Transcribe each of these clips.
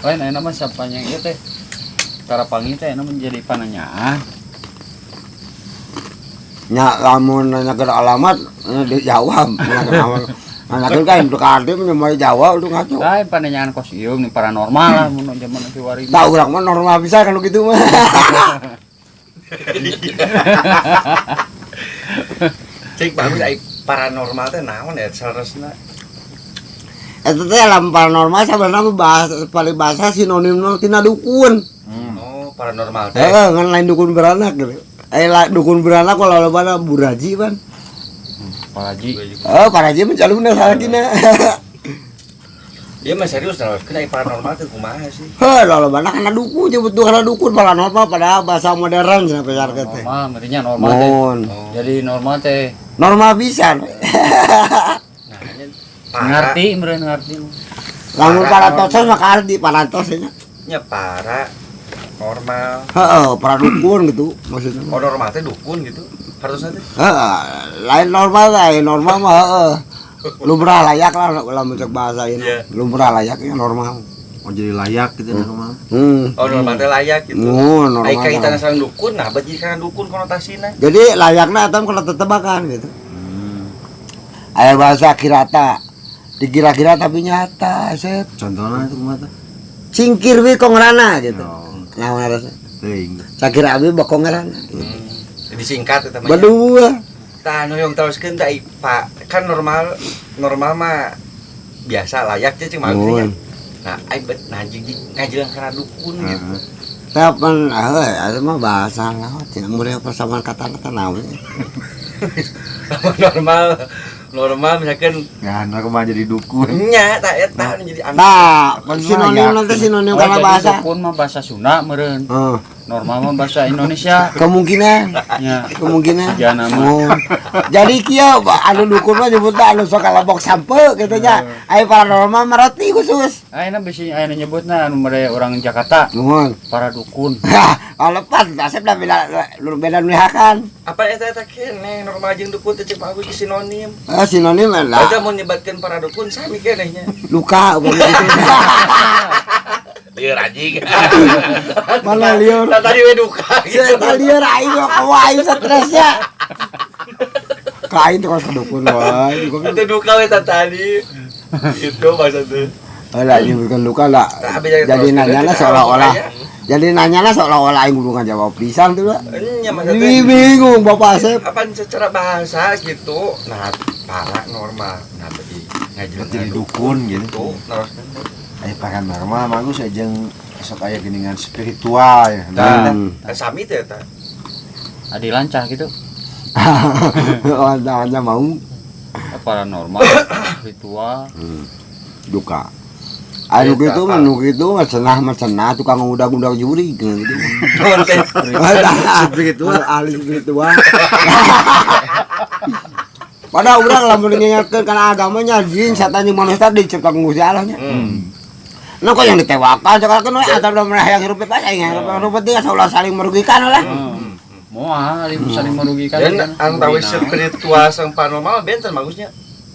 Lain enak mah siapanya ieu teh. Cara panggil teh enak menjadi pananyaan. Nya lamun nanyakeun alamat dijawab. Nanyakeun kan untuk kade menyamai Jawa udah ngaco. Lain pananyaan kos ieu nih paranormal lah mun zaman kiwari. Tah urang mah normal bisa kan kitu mah. Cek bagus ai paranormal teh naon ya saresna? Eta teh lamun paranormal sabenerna paling bahasa sinonimna tina dukun. Oh, paranormal teh. Heeh, ngan lain dukun beranak gitu. Dukun beranak kalau lobana buraji pan. Paraji. Oh, paraji mencaluna salakina. Ieu mah serius naroskeun ai paranormal teh kumaha sih? Heh, lolobana kana dukun nyebut kana dukun paranormal padahal bahasa modern cenah pasar teh. Normal, berarti normal teh. Jadi normal teh. Normal pisan. Ngerti, meureun ngerti. Lamun paratosan mah arti paratosnya. Nya para normal. Heeh, para dukun gitu maksudnya. Oh, normal teh dukun gitu. Harusnya teh. Heeh, lain normal lain normal mah heeh. Lumrah layak lah lamun cek bahasa ini. Lumrah layaknya normal. Oh jadi layak gitu normal. Oh, normal teh layak gitu. Normal. Ai kaitan sareng dukun, nah beuh kana dukun konotasina. Jadi layakna eta kana tetebakan gitu. Aya bahasa kirata. Dikira-kira tapi nyata, Sep. Contohnya itu kumaha? Cingkir we kongrana gitu. Naon harusnya? Teuing. Sakira abi bakongrana. Disingkat eta mah. Berdua. Tah anu yang teruskeun teh Pak, kan normal mah biasa layak teh cuma Mun. Nah, ai bet anjing ngajelang kana dukun gitu. Tapan eta mah bahasa laut ya mulai persamaan kata-kata naon. Normal misalkan Ya, anak mah jadi dukun. nya tah eta jadi anak. Nah, sinonim nanti sinonim kana bahasa. Dukun mah bahasa Sunda meureun. Heeh. Normal mah bahasa Indonesia. Kemungkinan. Ya. Kemungkinan. Tiga nama. Oh. Jadi kieu anu dukun mah nyebutna anu sok kalabok sampe kitu nya. Ai paranormal maroti khusus. Ayeuna bisi ayeuna nyebutna anu mere urang Jakarta. Nuhun. Para dukun. Lepas asep dah beda nulihakan. Apa eta keneh normal jeung dukun teh cek bagus sinonim. Sinonim lah. Eta mun nyebatkeun para dukun sami kenehnya. Luka begitu. Lieur anjing. Mana lieur? Tadi we duka gitu. Saya lieur aing kok aing stresnya. Kain terus ke dukun wae. Itu duka we tadi. Itu maksud teh. Lah ini bukan luka lah. Jadi nanyana seolah-olah aing kudu ngajawab pisan tuh lah. Nya maksud teh. Ini bingung Bapak Asep. Apaan secara bahasa gitu. Nah, paranormal. Nah, ngajelang Jadi dukun gitu. tuh naroskeun. Paranormal bagus jeung sok aya geuningan spiritual ya. Sami teh eta. Adi lancah gitu. Hanya mau Paranormal, ritual. duka. Anu gitu mah nu kitu mah cenah tukang udag-udag juri gitu. Spiritual ahli spiritual. Pada urang lamun ngingatkeun kana agamanya jin setan jeung manusia diciptakeun Gusti Allah nya. Nah kok yang ditewakan cekalkeun we atau udah yang hirup bebas aing hirup teh saulah saling merugikan lah. Moal saling merugikan. Dan antara spiritual sang paranormal benten bagusnya.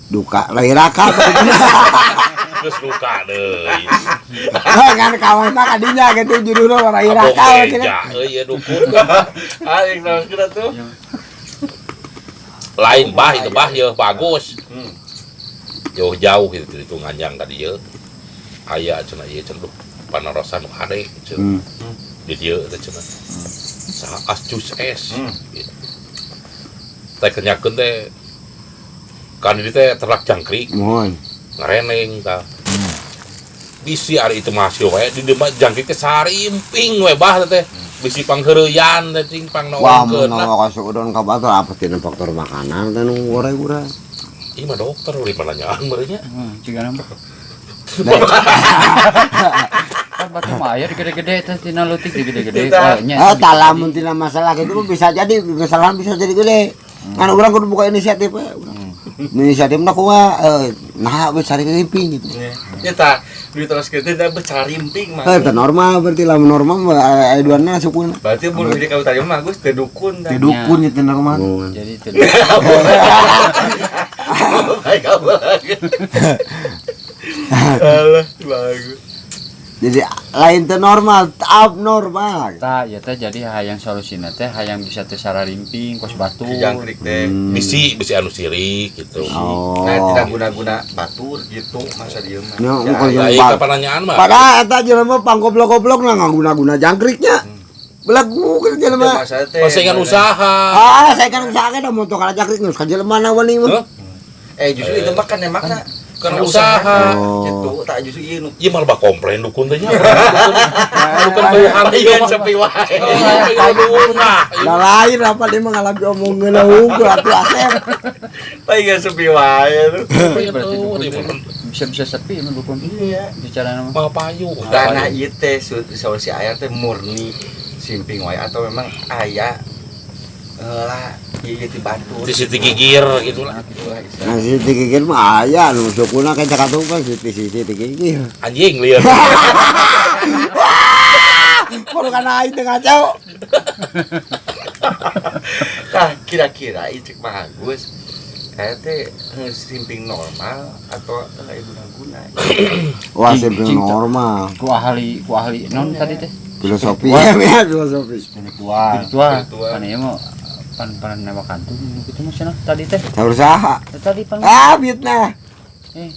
Duka lahir raka. Terus duka deui. Kan kawan mah kadinya gitu judulna lahir raka cenah. Iya dukun. Aing naroskeun tuh. Lain bah itu bah ya bagus. Jauh-jauh gitu hitungannya tadi ya. Aya cenah ieu cenah panorosan hade cenah. Di dieu teh cenah. Saha ascus es. Teh kenyakeun teh kan di teh terak jangkrik. Mohon. Ngareneng tah. Bisi ari itu masih we di dieu jangkrik teh sarimping we bah teh. Bisi pangheureuyan teh cing pangnaonkeun. Wah, mau kasih udon ka batur apa tina faktor makanan teh nu gore-gore. Ieu mah dokter uri pananyaan meureun nya. Ciga nambah. Kan batu mah aya gede-gede teh tina leutik gede-gede. Oh, talamun tina masalah itu bisa jadi kesalahan bisa jadi gede. Kan urang kudu buka inisiatif we. Inisiatifna kumaha nah we cari rimping gitu. Ya tah, duit terus kitu teh becarimping mah. Teh normal berarti lamun normal aya duana sukuna. Berarti mun di kabupaten mah Gus teh dukun tah. Di dukun itu normal. Jadi teu. Baik apa lagi. Alah, bagus. Jadi lain teh normal, abnormal. Tah ya teh jadi hayang solusina teh hayang bisa teh sararimping kos batu. Si jangkrik teh. bisi anu sirik gitu. Oh. Nah, tidak guna-guna batur gitu masa dia mah. Ya, Ya, bukan ya. Lah ieu pertanyaan mah. Padahal eta jelema panggoblok-goblok nah ngaguna-guna jangkriknya. Belagu kan Teu jelema. masalah teh. Pasengan usaha. Ah, saya kan usaha kan mau tokal jangkrik geus ka jelema naon ieu mah. Justru itu mah kan emakna. Karena usaha. Oh. Gitu, tak justru ieu nu. Ieu mah komplain dukun teh nya. Dukun bae harti Iya mah. sepi wae. Nah, Lah lain apa dia mah ngalami omongeun unggul atuh Asep. Paling sepi wae lu. Bisa sepi mah dukun. Iya. Bicara nama. mah payu. Karena ieu teh solusi aya teh murni simping wae atau memang aya lah ieu ti batu. Di sisi gigir gitu lah. Nah, si tikikir mah aya nu sukuna kayak cakatupan si tikikir. Anjing lieur. Baru kan aing teh ngacau. Nah, kira-kira itu bagus. Kayak teh simping normal atau guna-guna. Wah, Cing, simping cing, normal. Ku ahli non tadi teh. Filosofi ya, filosofi. spiritual. Spiritual. Spiritual. Kan ieu mah pan nama kantu gitu mah cenah tadi teh. Usaha. Tadi pan. Bitna.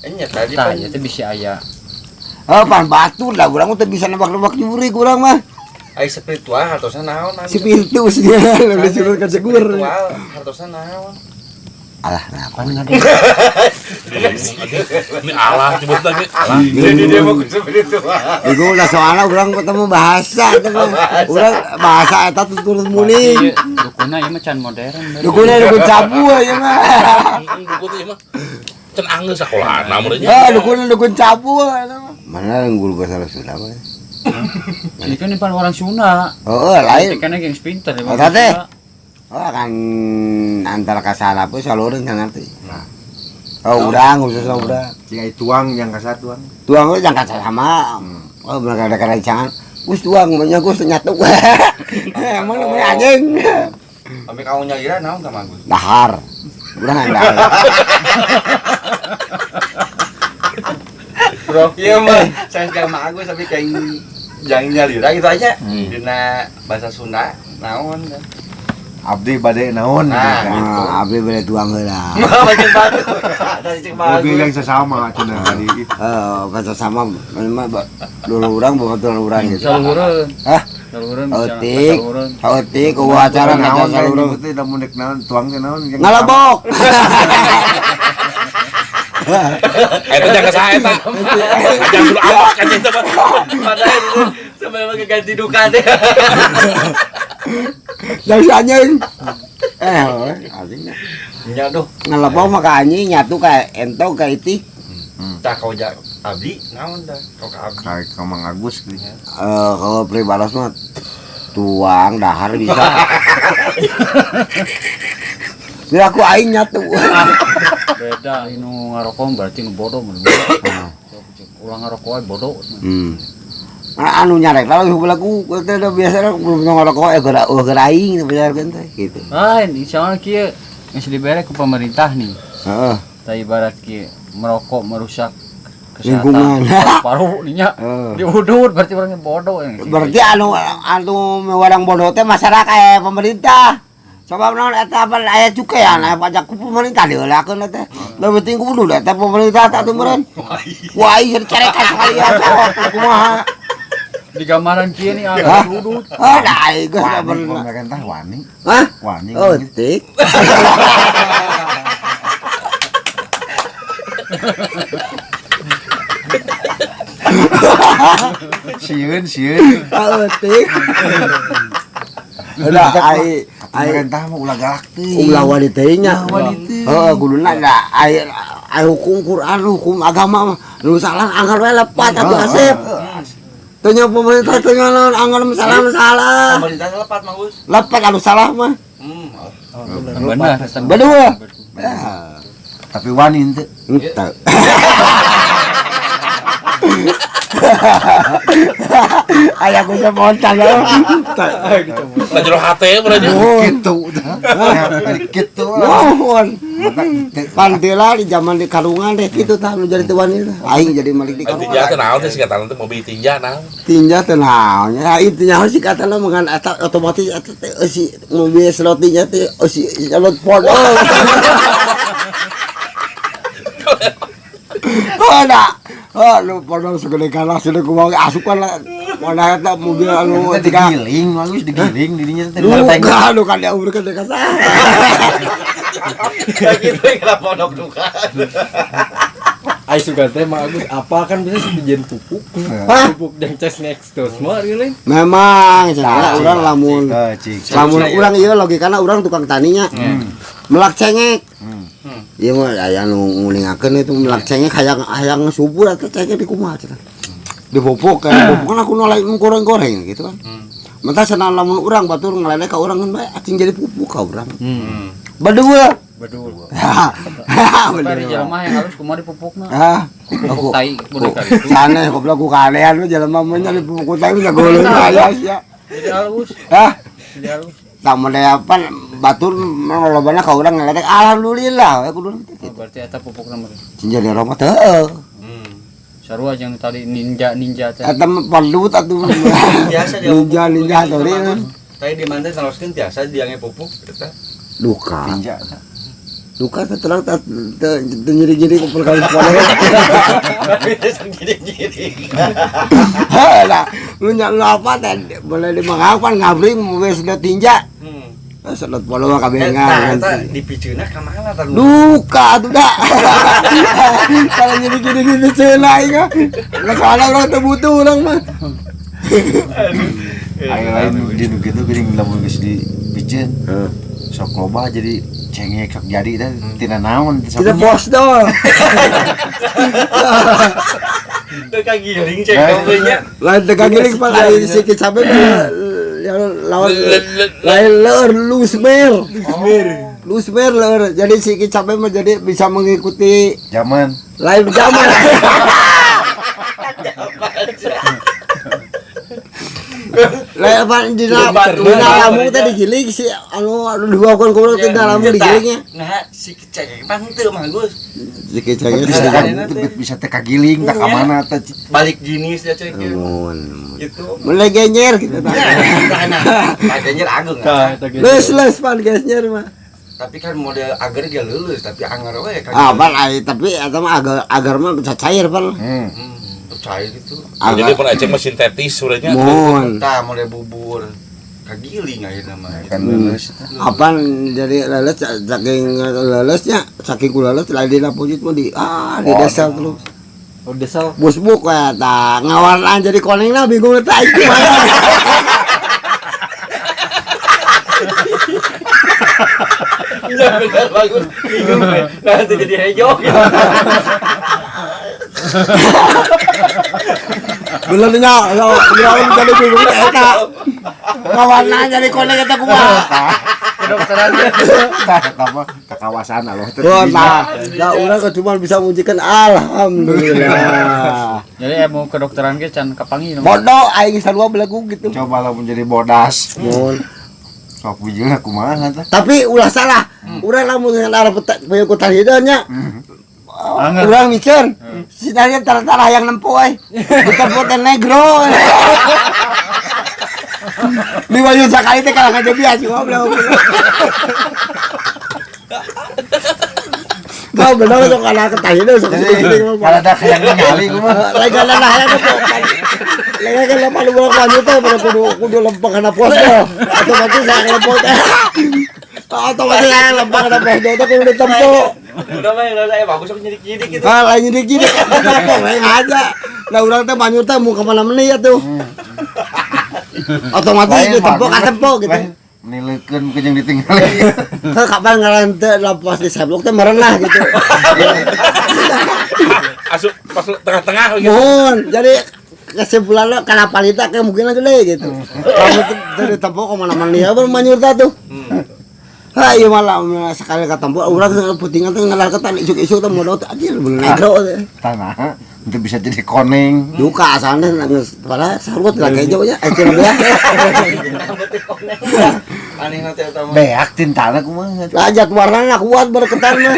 Enya tadi Tah pan ya teh bisa aya. Oh, pan batu lah urang teh bisa nebak-nebak nyuri urang mah. ai spiritual hartosna naon anu. Spiritus dia lebih suruh ka cegur. Spiritual hartosna naon. Alah, nah, Pan ngade. Ini Allah nyebut tadi. Jadi dia mau spiritual. Iku udah soalnya urang ketemu bahasa teh mah. Urang bahasa eta tutur muni. Dukunna ieu mah can modern. Dukuna dukun cabu ya mah. Dukun ieu mah can anggeus sakolana mun nya. Dukuna dukun cabu eta mah. Mana yang guru bahasa Sunda mah? Ini kan pan orang Sunda. Oh, lain. Kan yang pinter ya. Oh, tadi. Oh, kan antara kasana pun salureun kan ngerti. Oh, urang khususnya urang. Jika tuang yang kasatuan. Tuang we jangka sama. Oh, mereka ada kerancangan. Gus tuang nya Gus nyatu. Emang namanya anjing. Sampai kamu nyagira naon ka Gus? Dahar. Urang anda. Bro, iya mah saya sama Agus tapi kayak jangan nyalira gitu aja. Dina bahasa Sunda naon kan. Abdi bade naon gitu Nah, kan. Nah, abdi bere tuang heula. Macam batu. Dari cek Mobil yang bagus. sesama cenah tadi. Bahasa sama memang dulu urang bawa dulu urang gitu. Salureun. Hah? Salureun. Otik. Salureun. Otik ku acara naon ngaca kan salureun. teh da mun dek naon tuang teh naon. Ngalabok. Eta jangan saha eta. Ajang dulu awak kan itu mah. Padahal itu sampai mau ganti duka deh. Dari si anjing. Anjingnya. Ya doh. Ngalabok mah ka anjing nyatu ka entong ka itik. Tak kau jak abdi naon dah kau ka abdi. Kayak ka Mang Agus gitu. Kalau pribalos mah tuang dahar bisa. Jadi aku aing nyatu. Beda anu ngarokok berarti nu bodoh mun. Ulang ngarokok ae bodoh. Anu nyarek kalau belaku teh biasa belum ngarokok aing benerkeun teh gitu. Lain insyaallah kieu geus dibere ku pemerintah nih. Heeh. Tah ibarat kieu merokok merusak Lingkungan. kesehatan paru nya. Heeh. Diudut berarti orangnya bodoh yang Berarti anu orang bodoh teh masyarakat kayak pemerintah. Coba naon eta apa aya cukean aya pajak ku pemerintah diheulakeun teh. Leuwih penting kudu eta pemerintah tak teu meureun. Wah, ieu cerekan sekalian kumaha. di gambaran kieu nih Hah? ada udut. Ah, dah geus Wani bener. pemerintah wani. Hah? Wani. Oh, tik. Sieun. Oh, tik. Udah ai Pemerintah mah ulah galak teh. ulah wanita nya. Heeh, kuduna da ai hukum Quran, hukum agama mah nu salah anggar we lepat atuh Asep. Teu nya pemerintah teu naon anggar masalah. Pemerintah lepat Mang Gus. Lepat anu salah mah. Bener, Bener. Tapi wani teh. Entah. Ayah ku sa montan. Lajero hate berarti. Gitu gitu Mohon. Pantila di zaman di Karungan deh gitu tah nu jadi tuan itu. Aing jadi malik di Karungan. Tinja teh naon teh singkatan teh mobil tinja naon. Tinja teh naon nya intinya harus dikatakan mengan otomatis si mobil slotinya teh si slot podo. Lu podo segede kalah sudah ku asupan lah. Mana eta mobil anu tiga digiling bagus digiling dirinya teh lu kan dia umur kan dekat Gitu kenapa pondok duka. Ai suka teh mah Agus apa kan bisa dijadiin pupuk. Hah? Pupuk yang ces next terus mah geuning. memang cenah urang lamun cik lamun urang ieu logikana urang tukang taninya melak cengek ieu mah aya nu nguningakeun itu melak cengek hayang subur atau cengek di kumaha cenah dipupuk kan pupukna kudu lain goreng-goreng gitu kan mentah cenah lamun urang batur ngeledek ka urang kan bae acing jadi pupuk ka urang badua Bedul. bener Bari jelema yang harus kumaha dipupukna. pupuk Tai bener kali itu. sana goblok ku kalean lu jelema mah nya dipupuk tai nya golong aya sia Jadi halus. Jadi halus. tak medeapan batur lobana ka urang ngeledek alhamdulillah kudu Berarti eta pupukna mah. jadi roma teu Sarua yang tadi ninja teh. eta mah palut atuh Biasa dia ninja tadi Tadi di mantan teruskan biasa dia ngepupuk eta. duka tinja duka teh terang teh nyiri-nyiri kumpul kali sekolah Gini-gini. lah lu apa teh boleh dimangapan ngabring mobil sudah tinja sedot polo mah kabengan Eta dipiceuna ka mana tah? duka tuh dah kalau nyiri-nyiri gitu cenah ieu lah soalnya orang teu butuh urang mah ayo lain di gitu geuning lamun geus dipiceun sok loba jadi cengek sok jadi teh tina naon teh kita bos dong Teu kagiring cek nya. lain tegang giling pas ai sikit sampai lawan lain leur lusmer leur jadi sikit sampai mah jadi bisa mengikuti zaman lain zaman lain apa dina lamun teh digiling si anu dua kon kulo teh lamun digilingnya Nah, si cek mah teu mah Gus. sikit cengeng bisa teh kagiling tak ka mana teh Balik jenis dia cek gitu. mulai genyer gitu Nah, agaknya agung. les pan genyer mah Tapi kan model agar dia lulus tapi anggar we kan. pan ai tapi eta mah agar mah bisa cair pan Percaya gitu. Jadi pun eceng mah sintetis sebenarnya. mohon Tah model bubur. Kagiling ayeuna mah. kan lulus apaan jadi leles saking lelesnya saking ku leles lain dina pujit mah di desa terus Oh desal. busbuk ya ta ngawarna jadi konengna bingung teh aing kumaha Iya benar bagus. Bingung we. Nanti jadi hejo. bener nya ngawon jadi bingung teh eta ngawarna jadi koneng eta kumaha Kedokteran tah apa kekawasan aloh teh nah urang cuma bisa mujikan alhamdulillah Jadi mau kedokteran ge can kapangi. bodoh aing sarua belagu gitu coba lamun jadi bodas mohon sok bijilna kumaha teh tapi ulah salah urang lamun arep peukutan hideunnya urang mikir si tanya tara-tara yang nempuh bukan poten negro di wajah sekali teh kalau ngajak biasa ngobrol kau benar sok kana ketahina sok kalau ada kayak ngali kumaha lagi kana hayang tuh lagi kana palu bolak wanita pada kudu lempeng kana pos atau mati saya lempeng atau mati saya lempeng kana pos itu kudu ditempo Udah mah saya bagus sok nyidik-nyidik gitu. lain nyidik telepon lain aja lah urang teh banyu teh mau kemana meneh tuh otomatis ditempo ka tempo gitu nileukeun ke jeung ditinggali kan kapan ngaran teh lapas di seblok teh merenah gitu Asup pas tengah-tengah gitu. mohon jadi kesimpulannya kenapa lita kayak mungkin aja deh gitu kamu tuh ditempo kemana mana ya manyur tuh ha iya malah sekali ke tempo urang putingan teh ngalar ketan isuk-isuk teh modal teh anjir bener negro teh tanah Itu bisa jadi koneng. Duka asalnya nangis pada sarut lah kayak jauh ya. Ecil dia. Aneh nanti atau Beak tintana kumaha. Lajat warnanya kuat berketan mah.